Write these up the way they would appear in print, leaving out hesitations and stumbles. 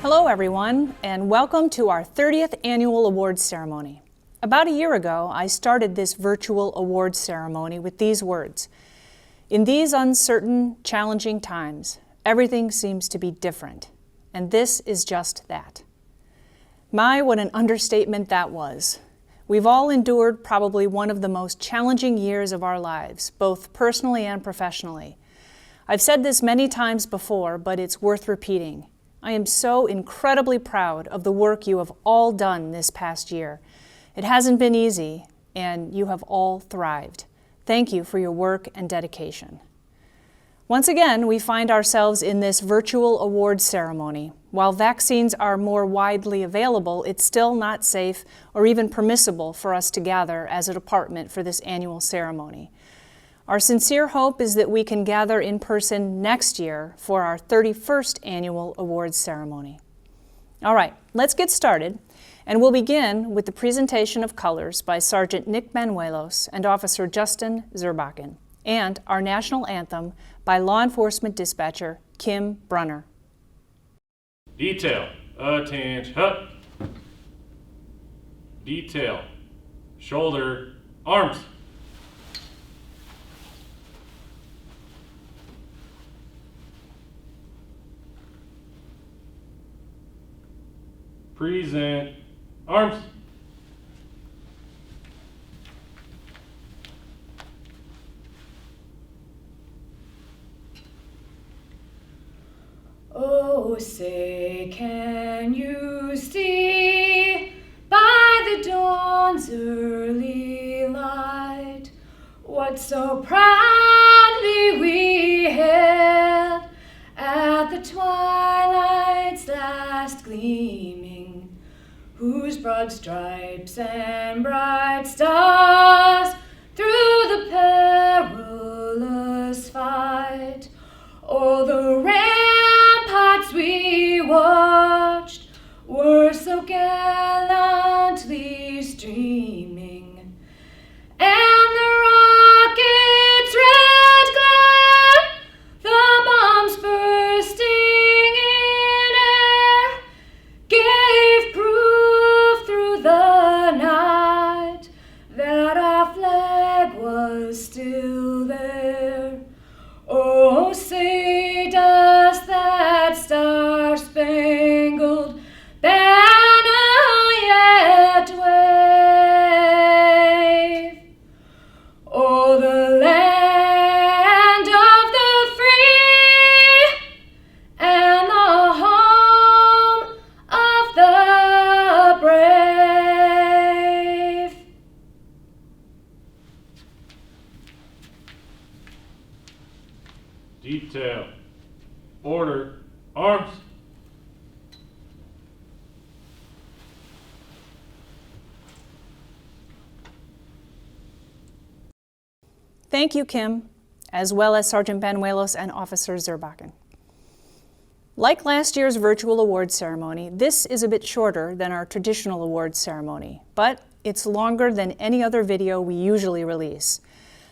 Hello everyone, and welcome to our 30th annual awards ceremony. About a year ago, I started this virtual awards ceremony with these words: "In these uncertain, challenging times, everything seems to be different, and this is just that." My, what an understatement that was. We've all endured probably one of the most challenging years of our lives, both personally and professionally. I've said this many times before, but it's worth repeating. I am so incredibly proud of the work you have all done this past year. It hasn't been easy, and you have all thrived. Thank you for your work and dedication. Once again, we find ourselves in this virtual awards ceremony. While vaccines are more widely available, it's still not safe or even permissible for us to gather as a department for this annual ceremony. Our sincere hope is that we can gather in person next year for our 31st annual awards ceremony. All right, let's get started, and we'll begin with the presentation of colors by Sergeant Nick Banuelos and Officer Justin Zerbakken, and our national anthem by law enforcement dispatcher Kim Brunner. Detail, attention, hup. Detail, shoulder, arms. Present, arms. Oh, say, can you see by the dawn's early light what so proudly we hailed at the twilight's last gleaming, whose broad stripes and bright stars through the perilous fight o'er the ramparts we watched were so gallantly streaming, and the rocket's red glare, the bombs bursting in air, gave proof through the night that our flag was still there. Oh, say does that star-spangled banner yet wave o'er the land of the free and the home of the brave? Detail, order, arms. Thank you, Kim, as well as Sergeant Banuelos and Officer Zerbakken. Like last year's virtual awards ceremony, this is a bit shorter than our traditional awards ceremony, but it's longer than any other video we usually release.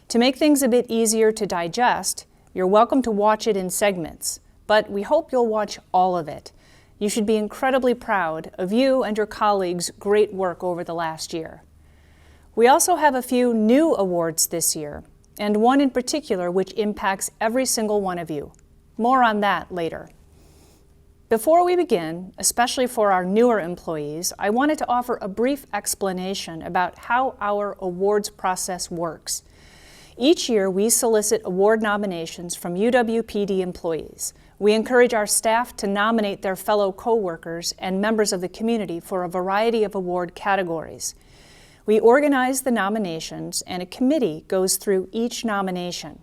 To make things a bit easier to digest, you're welcome to watch it in segments, but we hope you'll watch all of it. You should be incredibly proud of you and your colleagues' great work over the last year. We also have a few new awards this year, and one in particular which impacts every single one of you. More on that later. Before we begin, especially for our newer employees, I wanted to offer a brief explanation about how our awards process works. Each year, we solicit award nominations from UWPD employees. We encourage our staff to nominate their fellow co-workers and members of the community for a variety of award categories. We organize the nominations, and a committee goes through each nomination.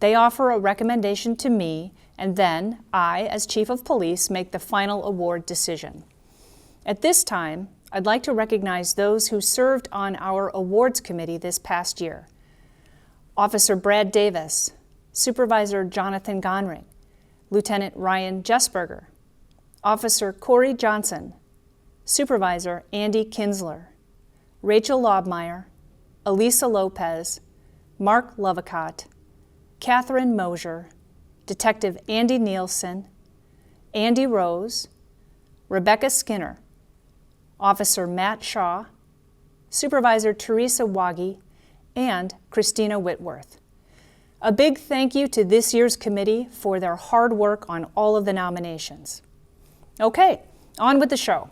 They offer a recommendation to me, and then I, as Chief of Police, make the final award decision. At this time, I'd like to recognize those who served on our awards committee this past year. Officer Brad Davis, Supervisor Jonathan Gonring, Lieutenant Ryan Jesberger, Officer Corey Johnson, Supervisor Andy Kinsler, Rachel Lobmeyer, Elisa Lopez, Mark Lovicott, Catherine Mosier, Detective Andy Nielsen, Andy Rose, Rebecca Skinner, Officer Matt Shaw, Supervisor Teresa Waggy, and Christina Whitworth. A big thank you to this year's committee for their hard work on all of the nominations. Okay, on with the show.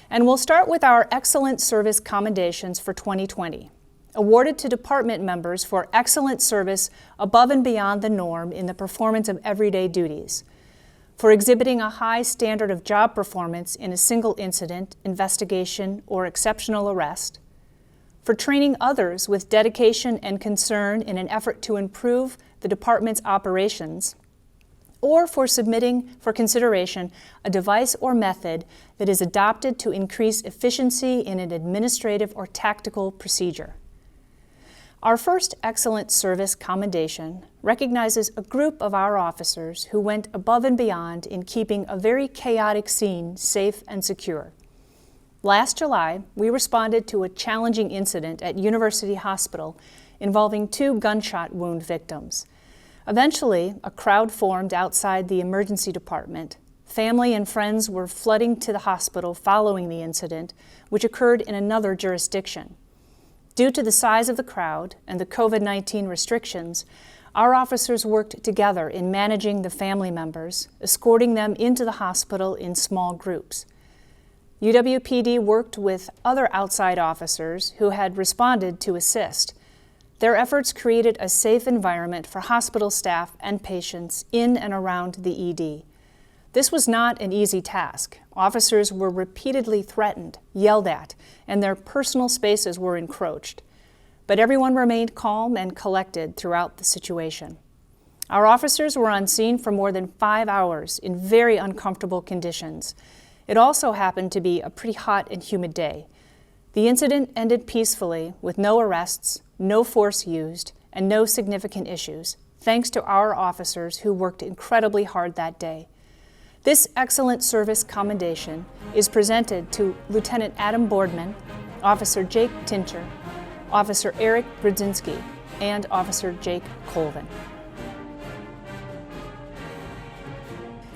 And we'll start with our Excellent Service Commendations for 2020, awarded to department members for excellent service above and beyond the norm in the performance of everyday duties, for exhibiting a high standard of job performance in a single incident, investigation, or exceptional arrest, for training others with dedication and concern in an effort to improve the department's operations, or for submitting for consideration a device or method that is adopted to increase efficiency in an administrative or tactical procedure. Our first Excellent Service Commendation recognizes a group of our officers who went above and beyond in keeping a very chaotic scene safe and secure. Last July, we responded to a challenging incident at University Hospital involving 2 gunshot wound victims. Eventually, a crowd formed outside the emergency department. Family and friends were flooding to the hospital following the incident, which occurred in another jurisdiction. Due to the size of the crowd and the COVID-19 restrictions, our officers worked together in managing the family members, escorting them into the hospital in small groups. UWPD worked with other outside officers who had responded to assist. Their efforts created a safe environment for hospital staff and patients in and around the ED. This was not an easy task. Officers were repeatedly threatened, yelled at, and their personal spaces were encroached. But everyone remained calm and collected throughout the situation. Our officers were on scene for more than 5 hours in very uncomfortable conditions. It also happened to be a pretty hot and humid day. The incident ended peacefully with no arrests, no force used, and no significant issues, thanks to our officers who worked incredibly hard that day. This Excellent Service Commendation is presented to Lieutenant Adam Boardman, Officer Jake Tincher, Officer Eric Brudzinski, and Officer Jake Colvin.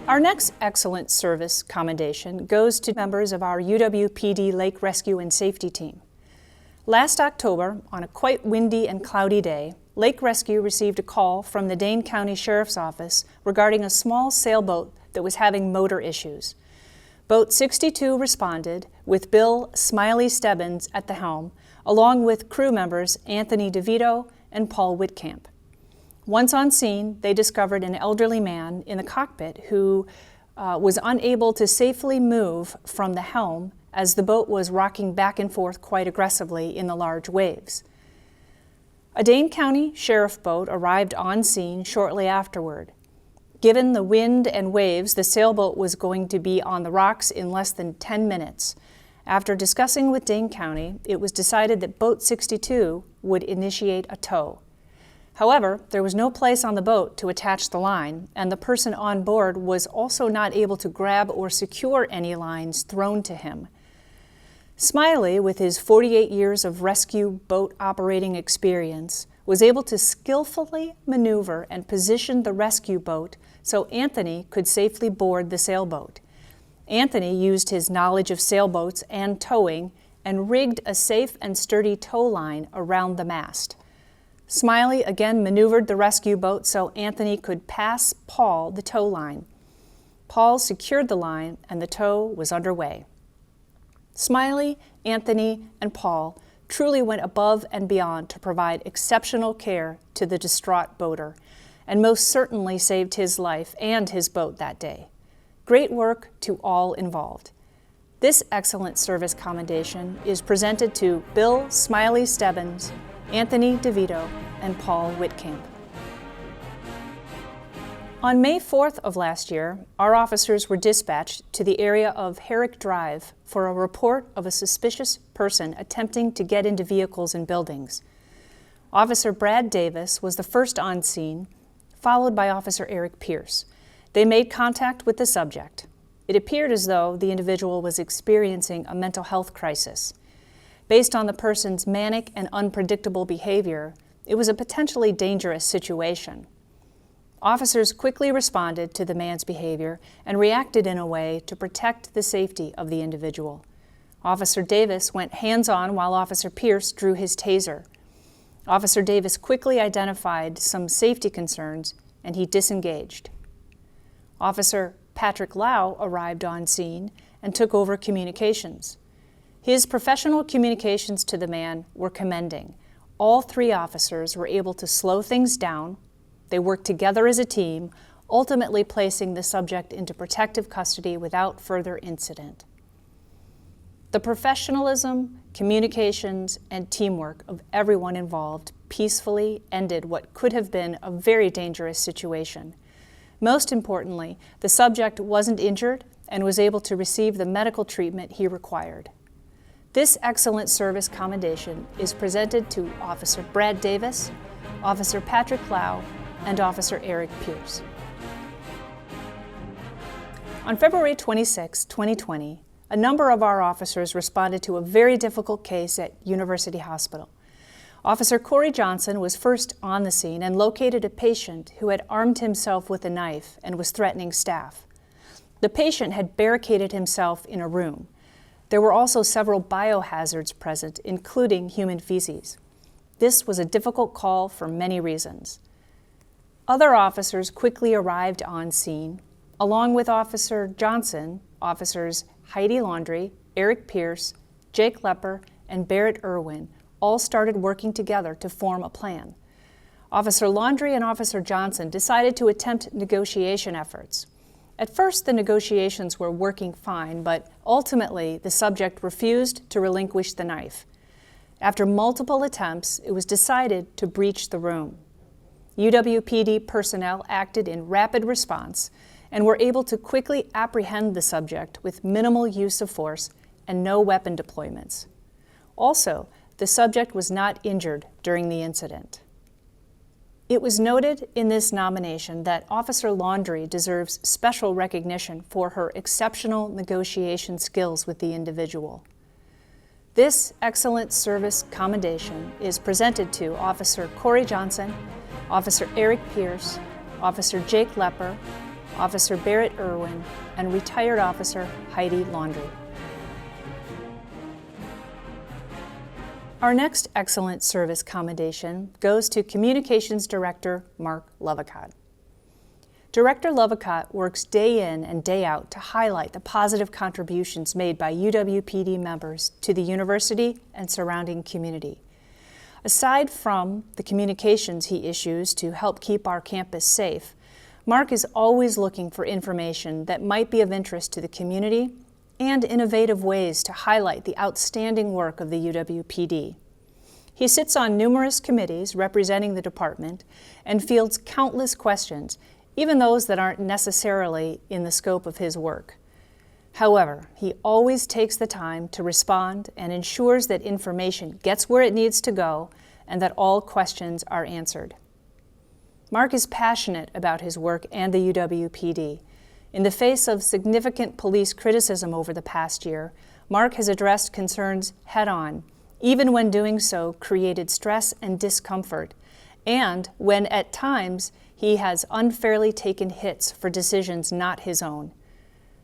Our next Excellent Service Commendation goes to members of our UWPD Lake Rescue and Safety Team. Last October, on a quite windy and cloudy day, Lake Rescue received a call from the Dane County Sheriff's Office regarding a small sailboat that was having motor issues. Boat 62 responded with Bill Smiley Stebbins at the helm, along with crew members Anthony DeVito and Paul Whitcamp. Once on scene, they discovered an elderly man in the cockpit who was unable to safely move from the helm as the boat was rocking back and forth quite aggressively in the large waves. A Dane County sheriff boat arrived on scene shortly afterward. Given the wind and waves, the sailboat was going to be on the rocks in less than 10 minutes. After discussing with Dane County, it was decided that Boat 62 would initiate a tow. However, there was no place on the boat to attach the line, and the person on board was also not able to grab or secure any lines thrown to him. Smiley, with his 48 years of rescue boat operating experience, was able to skillfully maneuver and position the rescue boat so Anthony could safely board the sailboat. Anthony used his knowledge of sailboats and towing and rigged a safe and sturdy tow line around the mast. Smiley again maneuvered the rescue boat so Anthony could pass Paul the tow line. Paul secured the line and the tow was underway. Smiley, Anthony, and Paul truly went above and beyond to provide exceptional care to the distraught boater, and most certainly saved his life and his boat that day. Great work to all involved. This Excellent Service Commendation is presented to Bill Smiley Stebbins, Anthony DeVito, and Paul Whitcamp. On May 4th of last year, our officers were dispatched to the area of Herrick Drive for a report of a suspicious person attempting to get into vehicles and buildings. Officer Brad Davis was the first on scene, followed by Officer Eric Pierce. They made contact with the subject. It appeared as though the individual was experiencing a mental health crisis. Based on the person's manic and unpredictable behavior, it was a potentially dangerous situation. Officers quickly responded to the man's behavior and reacted in a way to protect the safety of the individual. Officer Davis went hands-on while Officer Pierce drew his taser. Officer Davis quickly identified some safety concerns and he disengaged. Officer Patrick Lau arrived on scene and took over communications. His professional communications to the man were commending. All three officers were able to slow things down. They worked together as a team, ultimately placing the subject into protective custody without further incident. The professionalism, communications, and teamwork of everyone involved peacefully ended what could have been a very dangerous situation. Most importantly, the subject wasn't injured and was able to receive the medical treatment he required. This excellent service commendation is presented to Officer Brad Davis, Officer Patrick Lau, and Officer Eric Pierce. On February 26, 2020, a number of our officers responded to a very difficult case at University Hospital. Officer Corey Johnson was first on the scene and located a patient who had armed himself with a knife and was threatening staff. The patient had barricaded himself in a room. There were also several biohazards present, including human feces. This was a difficult call for many reasons. Other officers quickly arrived on scene. Along with Officer Johnson, Officers Heidi Laundrie, Eric Pierce, Jake Lepper, and Barrett Irwin all started working together to form a plan. Officer Laundrie and Officer Johnson decided to attempt negotiation efforts. At first, the negotiations were working fine, but ultimately, the subject refused to relinquish the knife. After multiple attempts, it was decided to breach the room. UWPD personnel acted in rapid response and were able to quickly apprehend the subject with minimal use of force and no weapon deployments. Also, the subject was not injured during the incident. It was noted in this nomination that Officer Laundrie deserves special recognition for her exceptional negotiation skills with the individual. This excellent service commendation is presented to Officer Corey Johnson, Officer Eric Pierce, Officer Jake Lepper, Officer Barrett Irwin, and retired Officer Heidi Laundrie. Our next excellent service commendation goes to Communications Director Mark Lovicott. Director Lovicott works day in and day out to highlight the positive contributions made by UWPD members to the university and surrounding community. Aside from the communications he issues to help keep our campus safe, Mark is always looking for information that might be of interest to the community and innovative ways to highlight the outstanding work of the UWPD. He sits on numerous committees representing the department and fields countless questions, even those that aren't necessarily in the scope of his work. However, he always takes the time to respond and ensures that information gets where it needs to go and that all questions are answered. Mark is passionate about his work and the UWPD. In the face of significant police criticism over the past year, Mark has addressed concerns head-on, even when doing so created stress and discomfort, and when at times he has unfairly taken hits for decisions not his own.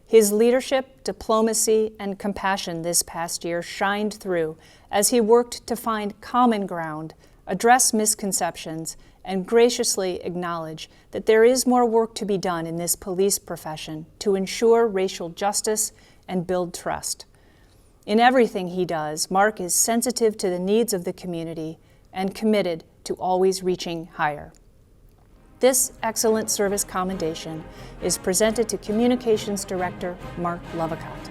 His leadership, diplomacy, and compassion this past year shined through as he worked to find common ground, address misconceptions, and graciously acknowledge that there is more work to be done in this police profession to ensure racial justice and build trust. In everything he does, Mark is sensitive to the needs of the community and committed to always reaching higher. This excellent service commendation is presented to Communications Director Mark Lovicott.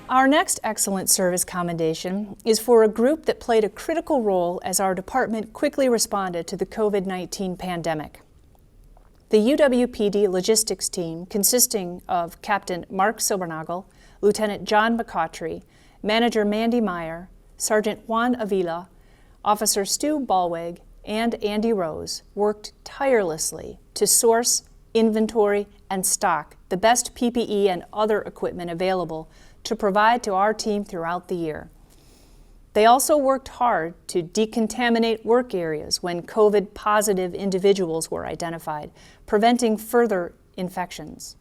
Our next excellent service commendation is for a group that played a critical role as our department quickly responded to the COVID-19 pandemic. The UWPD logistics team, consisting of Captain Mark Silbernagel, Lieutenant John McCautry, Manager Mandy Meyer, Sergeant Juan Avila, Officer Stu Ballweg, and Andy Rose, worked tirelessly to source, inventory, and stock the best PPE and other equipment available to provide to our team throughout the year. They also worked hard to decontaminate work areas when COVID-positive individuals were identified, preventing further infections.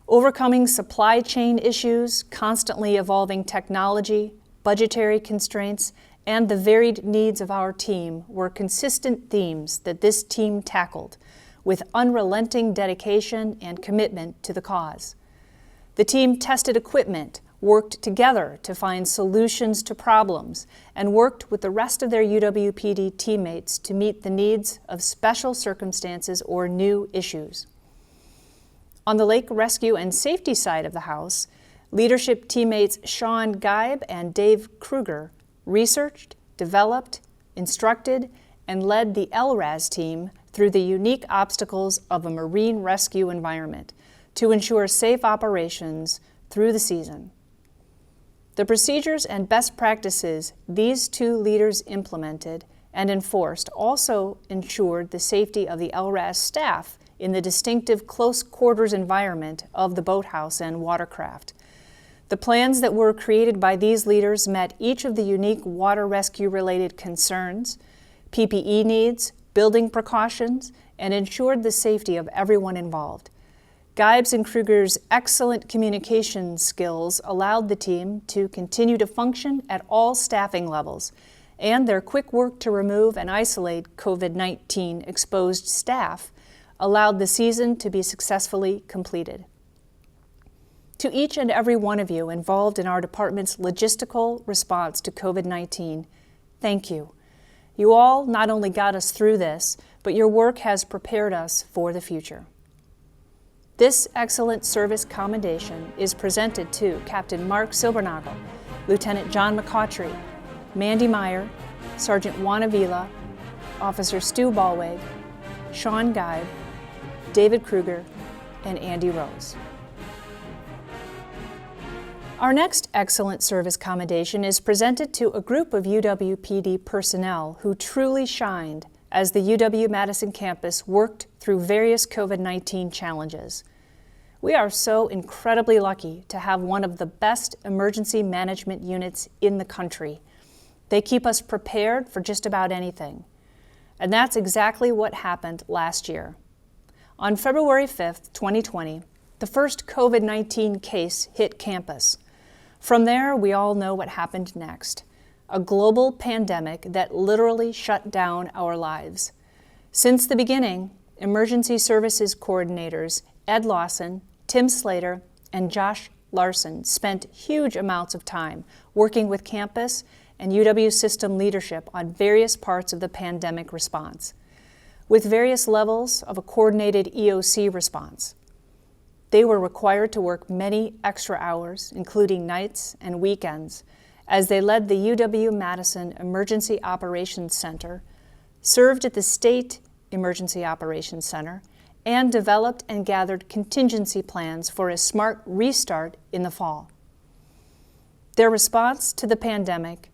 Overcoming supply chain issues, constantly evolving technology, budgetary constraints, and the varied needs of our team were consistent themes that this team tackled with unrelenting dedication and commitment to the cause. The team tested equipment, worked together to find solutions to problems, and worked with the rest of their UWPD teammates to meet the needs of special circumstances or new issues. On the lake rescue and safety side of the house, leadership teammates Sean Geib and Dave Kruger researched, developed, instructed, and led the LRAS team through the unique obstacles of a marine rescue environment to ensure safe operations through the season. The procedures and best practices these two leaders implemented and enforced also ensured the safety of the LRAS staff in the distinctive close quarters environment of the boathouse and watercraft. The plans that were created by these leaders met each of the unique water rescue-related concerns, PPE needs, building precautions, and ensured the safety of everyone involved. Geib's and Kruger's excellent communication skills allowed the team to continue to function at all staffing levels, and their quick work to remove and isolate COVID-19 exposed staff allowed the season to be successfully completed. To each and every one of you involved in our department's logistical response to COVID-19, thank you. You all not only got us through this, but your work has prepared us for the future. This excellent service commendation is presented to Captain Mark Silbernagel, Lieutenant John McCautry, Mandy Meyer, Sergeant Juan Avila, Officer Stu Ballweg, Sean Geib, David Kruger, and Andy Rose. Our next excellent service commendation is presented to a group of UWPD personnel who truly shined as the UW-Madison campus worked through various COVID-19 challenges. We are so incredibly lucky to have one of the best emergency management units in the country. They keep us prepared for just about anything. And that's exactly what happened last year. On February 5th, 2020, the first COVID-19 case hit campus. From there, we all know what happened next. A global pandemic that literally shut down our lives. Since the beginning, emergency services coordinators Ed Lawson, Tim Slater, and Josh Larson spent huge amounts of time working with campus and UW system leadership on various parts of the pandemic response, with various levels of a coordinated EOC response. They were required to work many extra hours, including nights and weekends, as they led the UW-Madison Emergency Operations Center, served at the State Emergency Operations Center, and developed and gathered contingency plans for a smart restart in the fall. Their response to the pandemic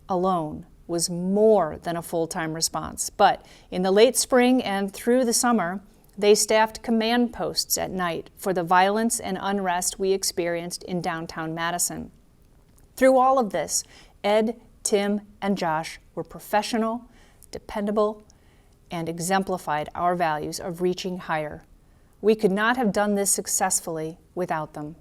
alone was more than a full-time response, but in the late spring and through the summer, they staffed command posts at night for the violence and unrest we experienced in downtown Madison. Through all of this, Ed, Tim, and Josh were professional, dependable, and exemplified our values of reaching higher. We could not have done this successfully without them.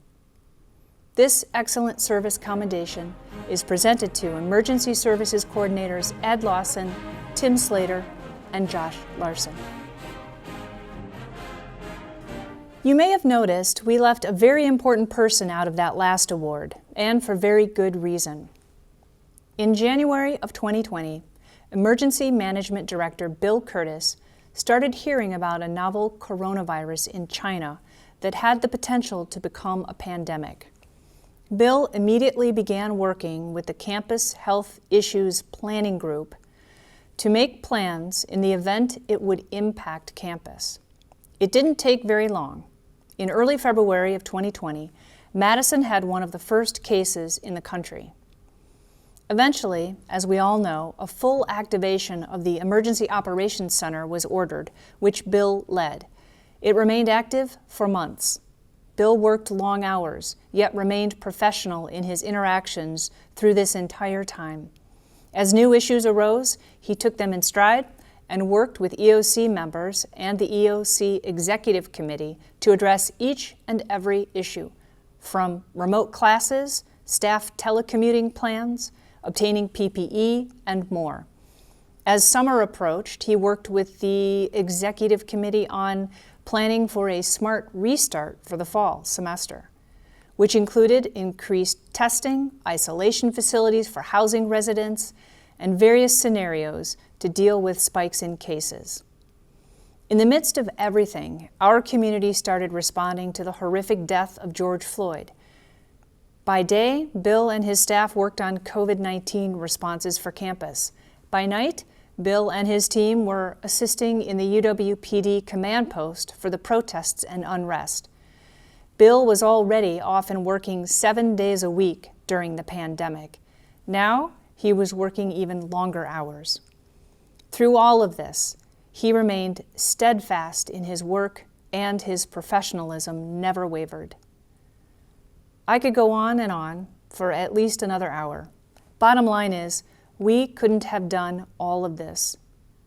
This excellent service commendation is presented to Emergency Services Coordinators Ed Lawson, Tim Slater, and Josh Larson. You may have noticed we left a very important person out of that last award, and for very good reason. In January of 2020, Emergency Management Director Bill Curtis started hearing about a novel coronavirus in China that had the potential to become a pandemic. Bill immediately began working with the Campus Health Issues Planning Group to make plans in the event it would impact campus. It didn't take very long. In early February of 2020, Madison had one of the first cases in the country. Eventually, as we all know, a full activation of the Emergency Operations Center was ordered, which Bill led. It remained active for months. Bill worked long hours, yet remained professional in his interactions through this entire time. As new issues arose, he took them in stride and worked with EOC members and the EOC Executive Committee to address each and every issue, from remote classes, staff telecommuting plans, obtaining PPE, and more. As summer approached, he worked with the Executive Committee on planning for a smart restart for the fall semester, which included increased testing, isolation facilities for housing residents, and various scenarios to deal with spikes in cases. In the midst of everything, our community started responding to the horrific death of George Floyd. By day, Bill and his staff worked on COVID-19 responses for campus. By night, Bill and his team were assisting in the UWPD command post for the protests and unrest. Bill was already often working 7 days a week during the pandemic. Now, he was working even longer hours. Through all of this, he remained steadfast in his work, and his professionalism never wavered. I could go on for at least another hour. Bottom line is, we couldn't have done all of this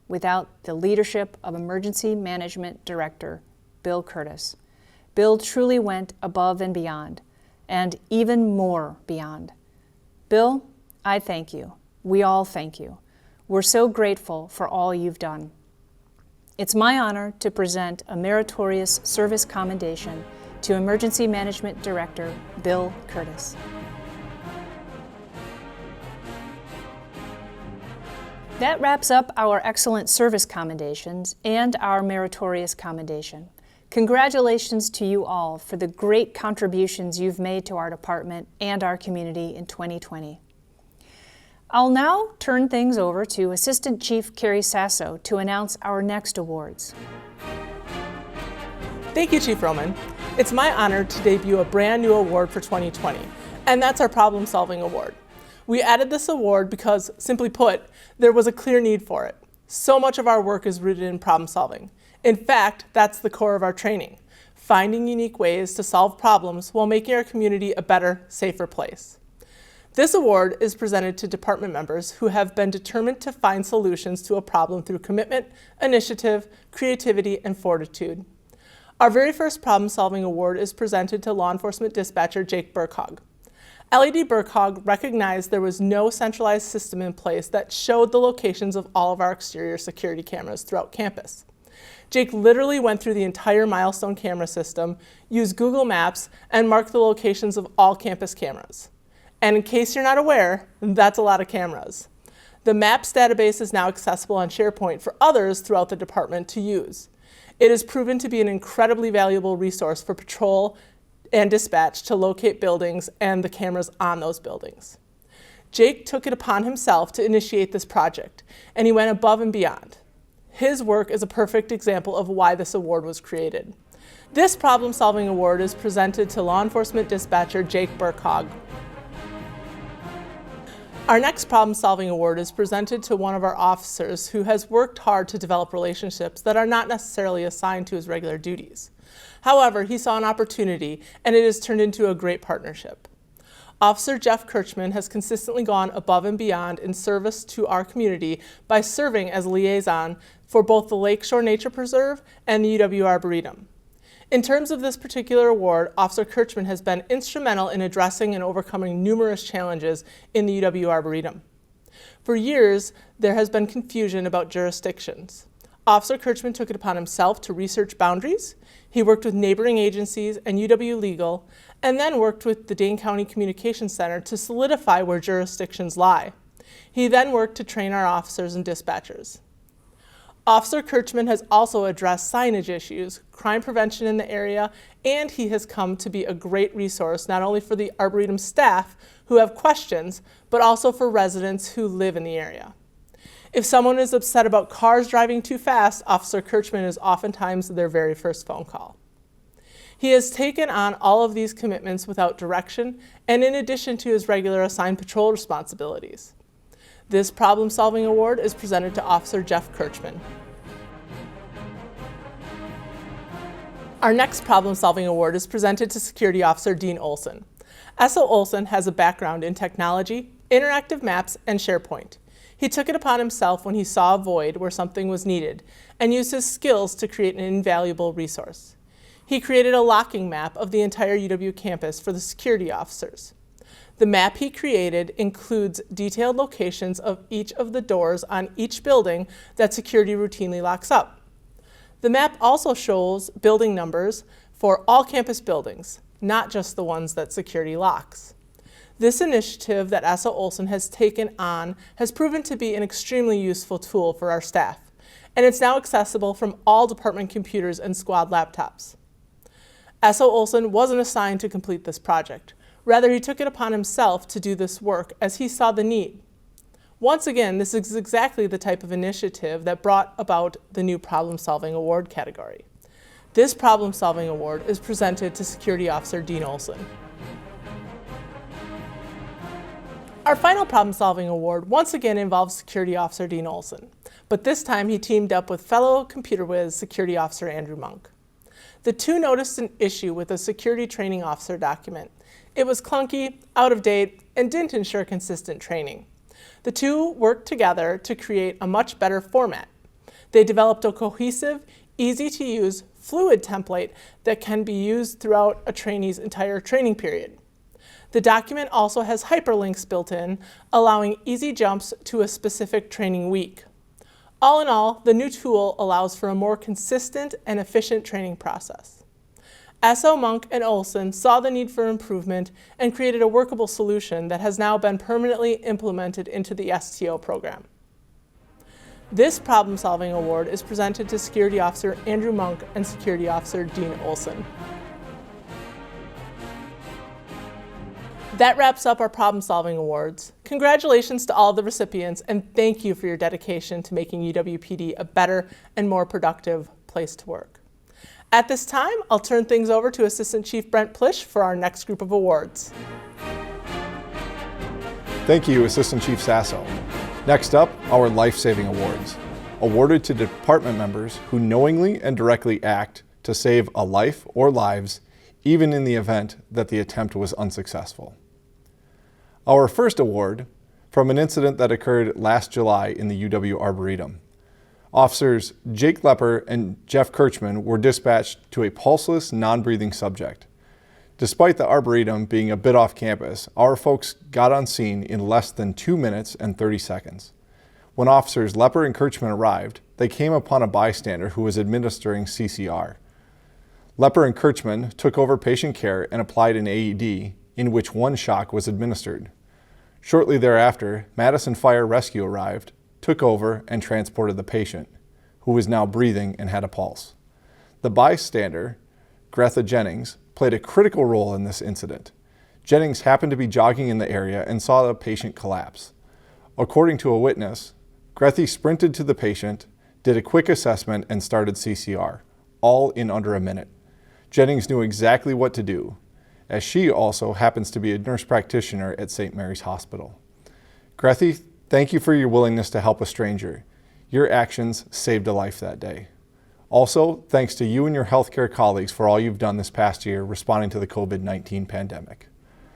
without the leadership of Emergency Management Director Bill Curtis. Bill truly went above and beyond, and even more beyond. Bill, I thank you. We all thank you. We're so grateful for all you've done. It's my honor to present a meritorious service commendation to Emergency Management Director Bill Curtis. That wraps up our excellent service commendations and our meritorious commendation. Congratulations to you all for the great contributions you've made to our department and our community in 2020. I'll now turn things over to Assistant Chief Carrie Sasso to announce our next awards. Thank you, Chief Roman. It's my honor to debut a brand new award for 2020, and that's our Problem Solving Award. We added this award because, simply put, there was a clear need for it. So much of our work is rooted in problem solving. In fact, that's the core of our training, finding unique ways to solve problems while making our community a better, safer place. This award is presented to department members who have been determined to find solutions to a problem through commitment, initiative, creativity, and fortitude. Our very first Problem Solving Award is presented to Law Enforcement Dispatcher Jake Burkhog. LED Burkhog recognized there was no centralized system in place that showed the locations of all of our exterior security cameras throughout campus. Jake literally went through the entire Milestone camera system, used Google Maps, and marked the locations of all campus cameras. And in case you're not aware, that's a lot of cameras. The Maps database is now accessible on SharePoint for others throughout the department to use. It has proven to be an incredibly valuable resource for patrol and dispatch to locate buildings and the cameras on those buildings. Jake took it upon himself to initiate this project, and he went above and beyond. His work is a perfect example of why this award was created. This Problem Solving Award is presented to Law Enforcement Dispatcher Jake Burkhog. Our next Problem Solving Award is presented to one of our officers who has worked hard to develop relationships that are not necessarily assigned to his regular duties. However, he saw an opportunity, and it has turned into a great partnership. Officer Jeff Kirchman has consistently gone above and beyond in service to our community by serving as liaison for both the Lakeshore Nature Preserve and the UW Arboretum. In terms of this particular award, Officer Kirchman has been instrumental in addressing and overcoming numerous challenges in the UW Arboretum. For years, there has been confusion about jurisdictions. Officer Kirchman took it upon himself to research boundaries. He worked with neighboring agencies and UW Legal, and then worked with the Dane County Communications Center to solidify where jurisdictions lie. He then worked to train our officers and dispatchers. Officer Kirchman has also addressed signage issues, crime prevention in the area, and he has come to be a great resource not only for the Arboretum staff who have questions, but also for residents who live in the area. If someone is upset about cars driving too fast, Officer Kirchman is oftentimes their very first phone call. He has taken on all of these commitments without direction and in addition to his regular assigned patrol responsibilities. This Problem Solving Award is presented to Officer Jeff Kirchman. Our next problem-solving award is presented to Security Officer Dean Olson. S.O. Olson has a background in technology, interactive maps, and SharePoint. He took it upon himself when he saw a void where something was needed and used his skills to create an invaluable resource. He created a locking map of the entire UW campus for the security officers. The map he created includes detailed locations of each of the doors on each building that security routinely locks up. The map also shows building numbers for all campus buildings, not just the ones that security locks. This initiative that S.O. Olson has taken on has proven to be an extremely useful tool for our staff, and it's now accessible from all department computers and squad laptops. S.O. Olson wasn't assigned to complete this project. Rather, he took it upon himself to do this work as he saw the need. Once again, this is exactly the type of initiative that brought about the new Problem-Solving Award category. This Problem-Solving Award is presented to Security Officer Dean Olson. Our final Problem-Solving Award once again involves Security Officer Dean Olson, but this time he teamed up with fellow computer whiz Security Officer Andrew Monk. The two noticed an issue with the Security Training Officer document. It was clunky, out of date, and didn't ensure consistent training. The two worked together to create a much better format. They developed a cohesive, easy-to-use, fluid template that can be used throughout a trainee's entire training period. The document also has hyperlinks built in, allowing easy jumps to a specific training week. All in all, the new tool allows for a more consistent and efficient training process. S.O. Monk and Olson saw the need for improvement and created a workable solution that has now been permanently implemented into the STO program. This Problem-Solving Award is presented to Security Officer Andrew Monk and Security Officer Dean Olson. That wraps up our Problem-Solving Awards. Congratulations to all of the recipients, and thank you for your dedication to making UWPD a better and more productive place to work. At this time, I'll turn things over to Assistant Chief Brent Plish for our next group of awards. Thank you, Assistant Chief Sasso. Next up, our Life-Saving Awards, awarded to department members who knowingly and directly act to save a life or lives, even in the event that the attempt was unsuccessful. Our first award, from an incident that occurred last July in the UW Arboretum. Officers Jake Lepper and Jeff Kirchman were dispatched to a pulseless, non-breathing subject. Despite the Arboretum being a bit off campus, our folks got on scene in less than 2 minutes and 30 seconds. When officers Lepper and Kirchman arrived, they came upon a bystander who was administering CCR. Lepper and Kirchman took over patient care and applied an AED, in which one shock was administered. Shortly thereafter, Madison Fire Rescue arrived, took over, and transported the patient, who was now breathing and had a pulse. The bystander, Greta Jennings, played a critical role in this incident. Jennings happened to be jogging in the area and saw the patient collapse. According to a witness, Greta sprinted to the patient, did a quick assessment, and started CCR, all in under a minute. Jennings knew exactly what to do, as she also happens to be a nurse practitioner at St. Mary's Hospital. Greta, thank you for your willingness to help a stranger. Your actions saved a life that day. Also, thanks to you and your healthcare colleagues for all you've done this past year responding to the COVID-19 pandemic.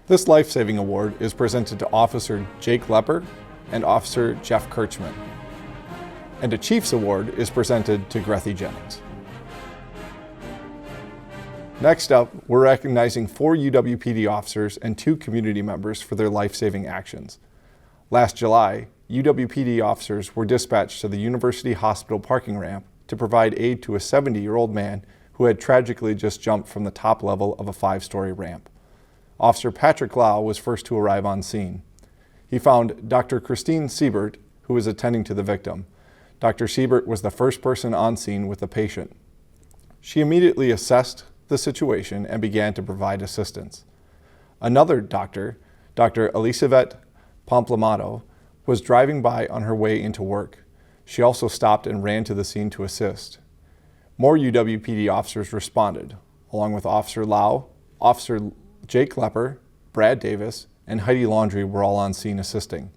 This Life-Saving Award is presented to Officer Jake Lepper and Officer Jeff Kirchman. And a Chief's Award is presented to Greta Jennings. Next up, we're recognizing 4 UWPD officers and 2 community members for their life-saving actions. Last July, UWPD officers were dispatched to the University Hospital parking ramp to provide aid to a 70-year-old man who had tragically just jumped from the top level of a 5-story ramp. Officer Patrick Lau was first to arrive on scene. He found Dr. Christine Siebert, who was attending to the victim. Dr. Siebert was the first person on scene with the patient. She immediately assessed the situation and began to provide assistance. Another doctor, Dr. Elisabeth Pomplamato, was driving by on her way into work. She also stopped and ran to the scene to assist. More UWPD officers responded, along with Officer Lau, Officer Jake Lepper, Brad Davis, and Heidi Laundrie were all on scene assisting.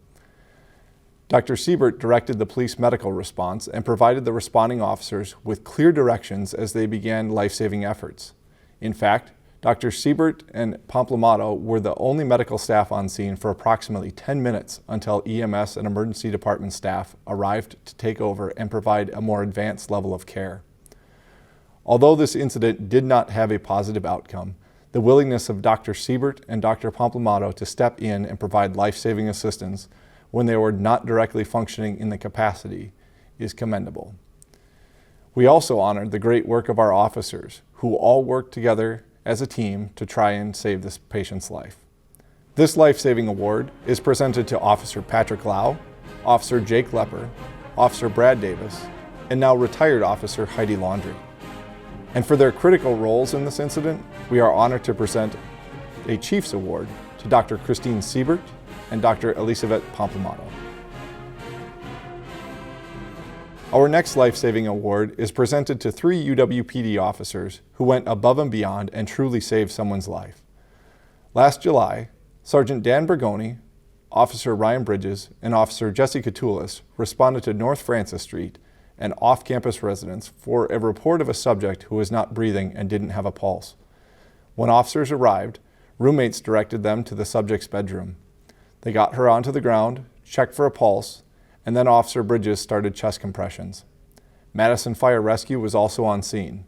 Dr. Siebert directed the police medical response and provided the responding officers with clear directions as they began life-saving efforts. In fact, Dr. Siebert and Pomplamato were the only medical staff on scene for approximately 10 minutes until EMS and emergency department staff arrived to take over and provide a more advanced level of care. Although this incident did not have a positive outcome, the willingness of Dr. Siebert and Dr. Pomplamato to step in and provide life-saving assistance when they were not directly functioning in the capacity is commendable. We also honored the great work of our officers, who all worked together as a team to try and save this patient's life. This life-saving award is presented to Officer Patrick Lau, Officer Jake Lepper, Officer Brad Davis, and now retired Officer Heidi Laundrie. And for their critical roles in this incident, we are honored to present a Chief's Award to Dr. Christine Siebert and Dr. Elisabeth Pomplamato. Our next life-saving award is presented to 3 UWPD officers who went above and beyond and truly saved someone's life. Last July, Sergeant Dan Bergoni, Officer Ryan Bridges, and Officer Jesse Catoulis responded to North Francis Street and off-campus residence for a report of a subject who was not breathing and didn't have a pulse. When officers arrived, roommates directed them to the subject's bedroom. They got her onto the ground, checked for a pulse, and then Officer Bridges started chest compressions. Madison Fire Rescue was also on scene.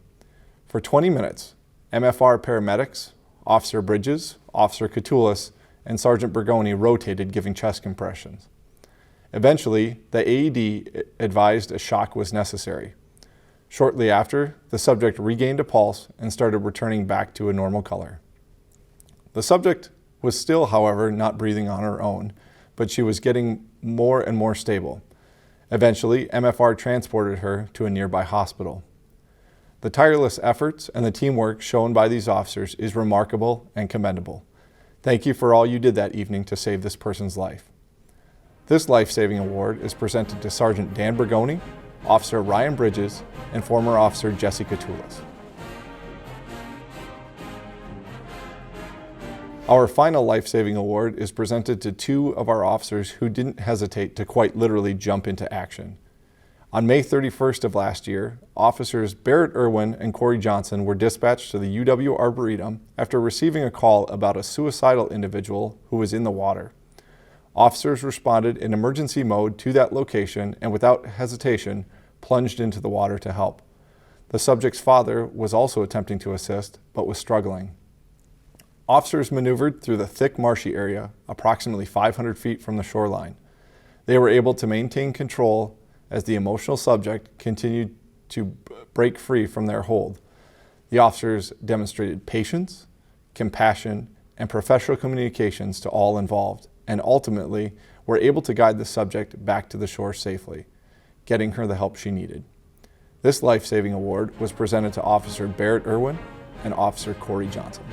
For 20 minutes, MFR paramedics, Officer Bridges, Officer Catoulis, and Sergeant Bergoni rotated giving chest compressions. Eventually, the AED advised a shock was necessary. Shortly after, the subject regained a pulse and started returning back to a normal color. The subject was still, however, not breathing on her own, but she was getting more and more stable. Eventually, MFR transported her to a nearby hospital. The tireless efforts and the teamwork shown by these officers is remarkable and commendable. Thank you for all you did that evening to save this person's life. This life-saving award is presented to Sergeant Dan Bergoni, Officer Ryan Bridges, and former Officer Jesse Catoulis. Our final life-saving award is presented to 2 of our officers who didn't hesitate to quite literally jump into action. On May 31st of last year, Officers Barrett Irwin and Corey Johnson were dispatched to the UW Arboretum after receiving a call about a suicidal individual who was in the water. Officers responded in emergency mode to that location and without hesitation plunged into the water to help. The subject's father was also attempting to assist, but was struggling. Officers maneuvered through the thick marshy area, approximately 500 feet from the shoreline. They were able to maintain control as the emotional subject continued to break free from their hold. The officers demonstrated patience, compassion, and professional communications to all involved, and ultimately were able to guide the subject back to the shore safely, getting her the help she needed. This life-saving award was presented to Officer Barrett Irwin and Officer Corey Johnson.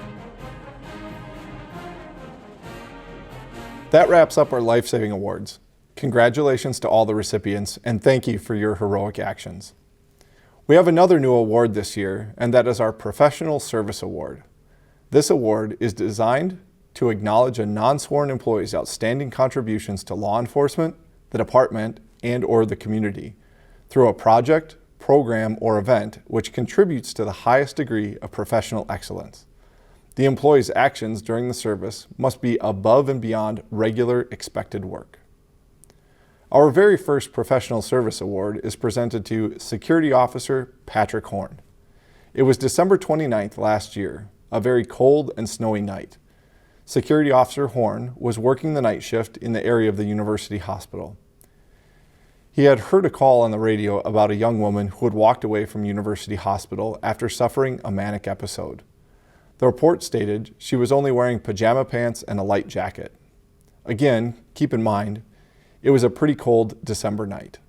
That wraps up our life-saving awards. Congratulations to all the recipients, and thank you for your heroic actions. We have another new award this year, and that is our Professional Service Award. This award is designed to acknowledge a non-sworn employee's outstanding contributions to law enforcement, the department, and/or the community through a project, program, or event which contributes to the highest degree of professional excellence. The employee's actions during the service must be above and beyond regular expected work. Our very first Professional Service Award is presented to Security Officer Patrick Horn. It was December 29th last year, a very cold and snowy night. Security Officer Horn was working the night shift in the area of the University Hospital. He had heard a call on the radio about a young woman who had walked away from University Hospital after suffering a manic episode. The report stated she was only wearing pajama pants and a light jacket. Again, keep in mind, it was a pretty cold December night.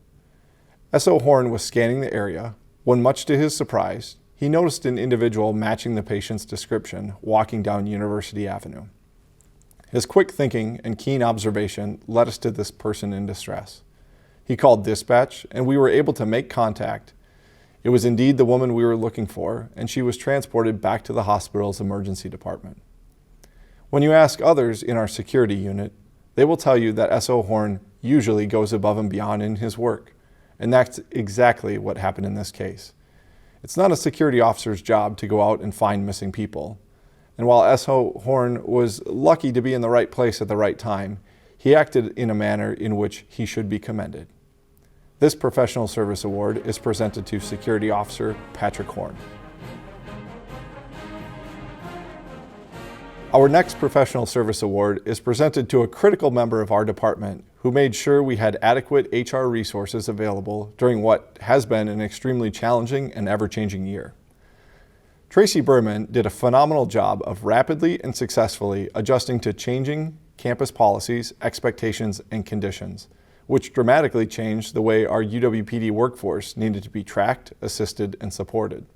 S.O. Horn was scanning the area when, much to his surprise, he noticed an individual matching the patient's description walking down University Avenue. His quick thinking and keen observation led us to this person in distress. He called dispatch, and we were able to make contact. It was indeed the woman we were looking for, and she was transported back to the hospital's emergency department. When you ask others in our security unit, they will tell you that S.O. Horn usually goes above and beyond in his work. And that's exactly what happened in this case. It's not a security officer's job to go out and find missing people. And while S.O. Horn was lucky to be in the right place at the right time, he acted in a manner in which he should be commended. This Professional Service Award is presented to Security Officer Patrick Horn. Our next Professional Service Award is presented to a critical member of our department who made sure we had adequate HR resources available during what has been an extremely challenging and ever-changing year. Tracy Berman did a phenomenal job of rapidly and successfully adjusting to changing campus policies, expectations, and conditions, which dramatically changed the way our UWPD workforce needed to be tracked, assisted, and supported.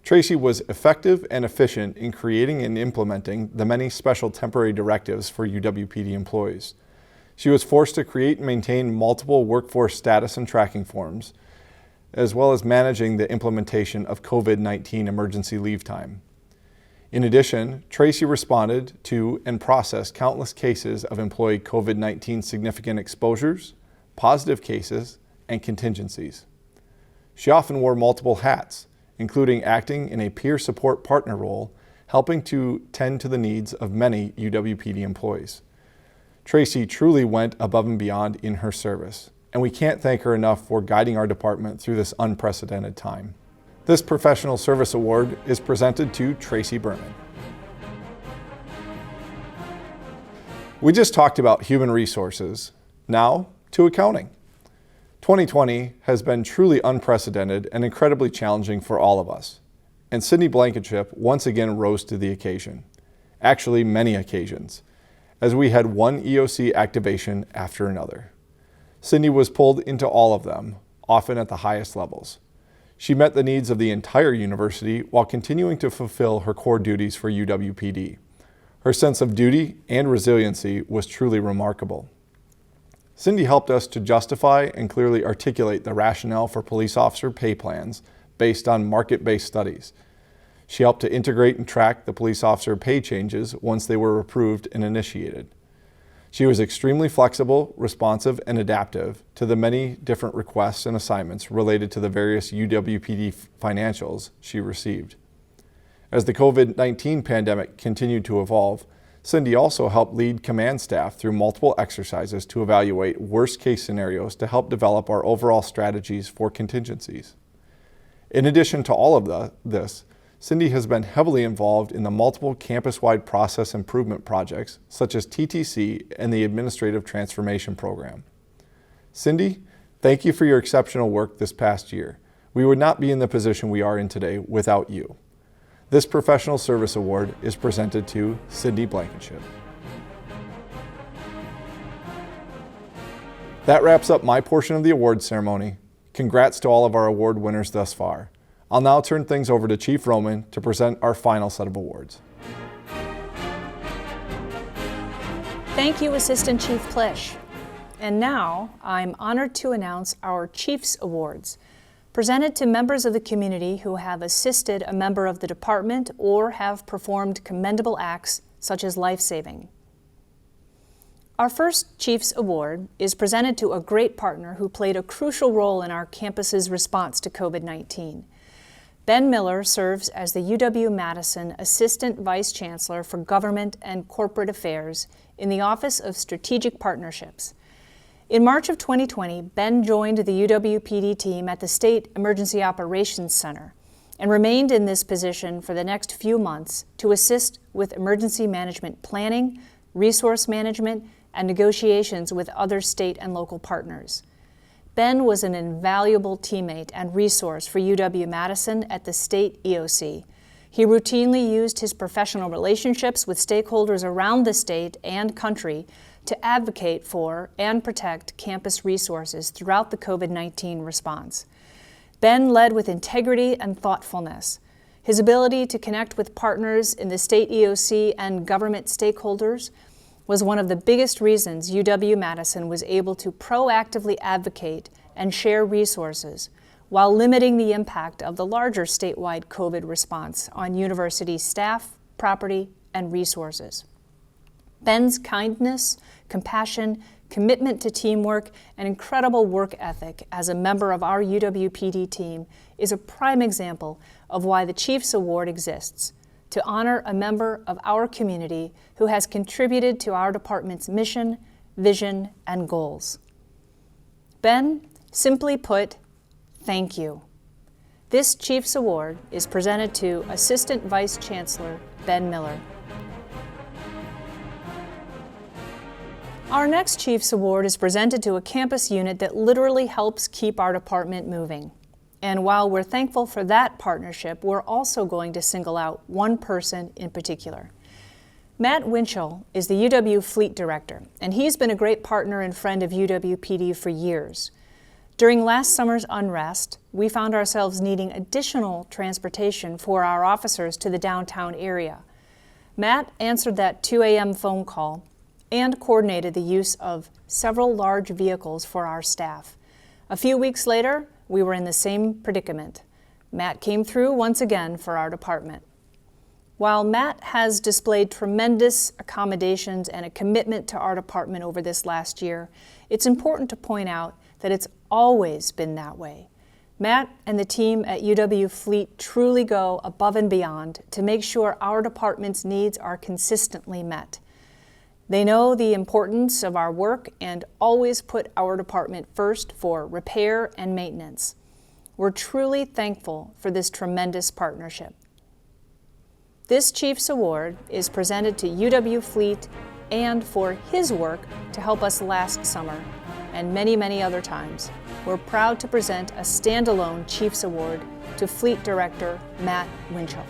Tracy was effective and efficient in creating and implementing the many special temporary directives for UWPD employees. She was forced to create and maintain multiple workforce status and tracking forms, as well as managing the implementation of COVID-19 emergency leave time. In addition, Tracy responded to and processed countless cases of employee COVID-19 significant exposures, positive cases, and contingencies. She often wore multiple hats, including acting in a peer support partner role, helping to tend to the needs of many UWPD employees. Tracy truly went above and beyond in her service, and we can't thank her enough for guiding our department through this unprecedented time. This Professional Service Award is presented to Tracy Berman. We just talked about human resources. Now to accounting. 2020 has been truly unprecedented and incredibly challenging for all of us. And Cindy Blankenship once again rose to the occasion. Actually, many occasions, as we had one EOC activation after another. Cindy was pulled into all of them, often at the highest levels. She met the needs of the entire university while continuing to fulfill her core duties for UWPD. Her sense of duty and resiliency was truly remarkable. Cindy helped us to justify and clearly articulate the rationale for police officer pay plans based on market-based studies. She helped to integrate and track the police officer pay changes once they were approved and initiated. She was extremely flexible, responsive, and adaptive to the many different requests and assignments related to the various UWPD financials she received. As the COVID-19 pandemic continued to evolve, Cindy also helped lead command staff through multiple exercises to evaluate worst-case scenarios to help develop our overall strategies for contingencies. In addition to all of this, Cindy has been heavily involved in the multiple campus-wide process improvement projects, such as TTC and the Administrative Transformation Program. Cindy, thank you for your exceptional work this past year. We would not be in the position we are in today without you. This Professional Service Award is presented to Cindy Blankenship. That wraps up my portion of the awards ceremony. Congrats to all of our award winners thus far. I'll now turn things over to Chief Roman to present our final set of awards. Thank you, Assistant Chief Plish. And now I'm honored to announce our Chiefs Awards, presented to members of the community who have assisted a member of the department or have performed commendable acts such as life-saving. Our first Chiefs Award is presented to a great partner who played a crucial role in our campus's response to COVID-19. Ben Miller serves as the UW-Madison Assistant Vice Chancellor for Government and Corporate Affairs in the Office of Strategic Partnerships. In March of 2020, Ben joined the UWPD team at the State Emergency Operations Center and remained in this position for the next few months to assist with emergency management planning, resource management, and negotiations with other state and local partners. Ben was an invaluable teammate and resource for UW-Madison at the state EOC. He routinely used his professional relationships with stakeholders around the state and country to advocate for and protect campus resources throughout the COVID-19 response. Ben led with integrity and thoughtfulness. His ability to connect with partners in the state EOC and government stakeholders was one of the biggest reasons UW-Madison was able to proactively advocate and share resources while limiting the impact of the larger statewide COVID response on university staff, property, and resources. Ben's kindness, compassion, commitment to teamwork, and incredible work ethic as a member of our UWPD team is a prime example of why the Chiefs Award exists, to honor a member of our community who has contributed to our department's mission, vision, and goals. Ben, simply put, thank you. This Chiefs Award is presented to Assistant Vice Chancellor Ben Miller. Our next Chiefs Award is presented to a campus unit that literally helps keep our department moving. And while we're thankful for that partnership, we're also going to single out one person in particular. Matt Winchell is the UW Fleet Director, and he's been a great partner and friend of UWPD for years. During last summer's unrest, we found ourselves needing additional transportation for our officers to the downtown area. Matt answered that 2 a.m. phone call and coordinated the use of several large vehicles for our staff. A few weeks later, we were in the same predicament. Matt came through once again for our department. While Matt has displayed tremendous accommodations and a commitment to our department over this last year, it's important to point out that it's always been that way. Matt and the team at UW Fleet truly go above and beyond to make sure our department's needs are consistently met. They know the importance of our work and always put our department first for repair and maintenance. We're truly thankful for this tremendous partnership. This Chiefs Award is presented to UW Fleet and for his work to help us last summer and many, many other times. We're proud to present a standalone Chiefs Award to Fleet Director Matt Winchell.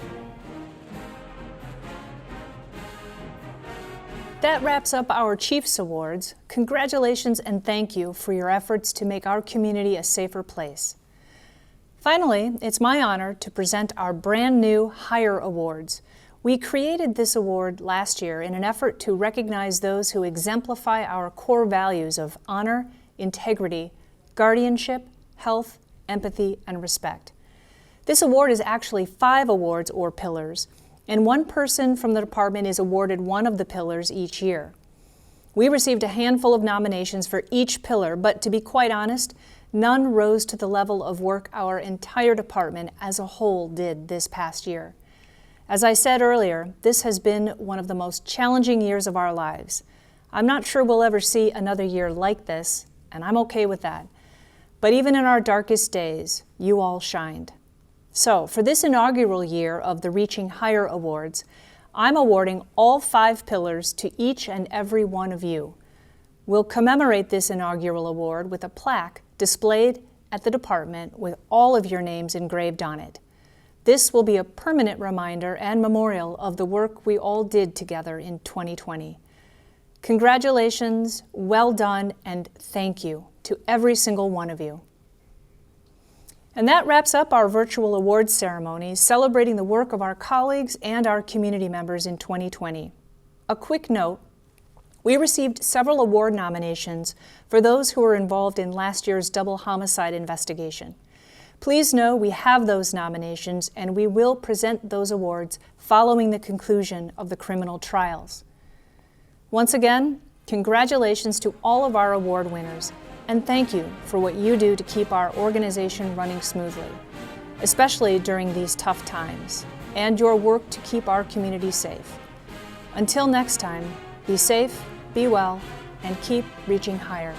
That wraps up our Chiefs Awards. Congratulations and thank you for your efforts to make our community a safer place. Finally, it's my honor to present our brand new Hire Awards. We created this award last year in an effort to recognize those who exemplify our core values of honor, integrity, guardianship, health, empathy, and respect. This award is actually 5 awards or pillars, and one person from the department is awarded one of the pillars each year. We received a handful of nominations for each pillar, but to be quite honest, none rose to the level of work our entire department as a whole did this past year. As I said earlier, this has been one of the most challenging years of our lives. I'm not sure we'll ever see another year like this, and I'm okay with that. But even in our darkest days, you all shined. So, for this inaugural year of the Reaching Higher Awards, I'm awarding all 5 pillars to each and every one of you. We'll commemorate this inaugural award with a plaque displayed at the department with all of your names engraved on it. This will be a permanent reminder and memorial of the work we all did together in 2020. Congratulations, well done, and thank you to every single one of you. And that wraps up our virtual awards ceremony, celebrating the work of our colleagues and our community members in 2020. A quick note, we received several award nominations for those who were involved in last year's double homicide investigation. Please know we have those nominations and we will present those awards following the conclusion of the criminal trials. Once again, congratulations to all of our award winners, and thank you for what you do to keep our organization running smoothly, especially during these tough times, and your work to keep our community safe. Until next time, be safe, be well, and keep reaching higher.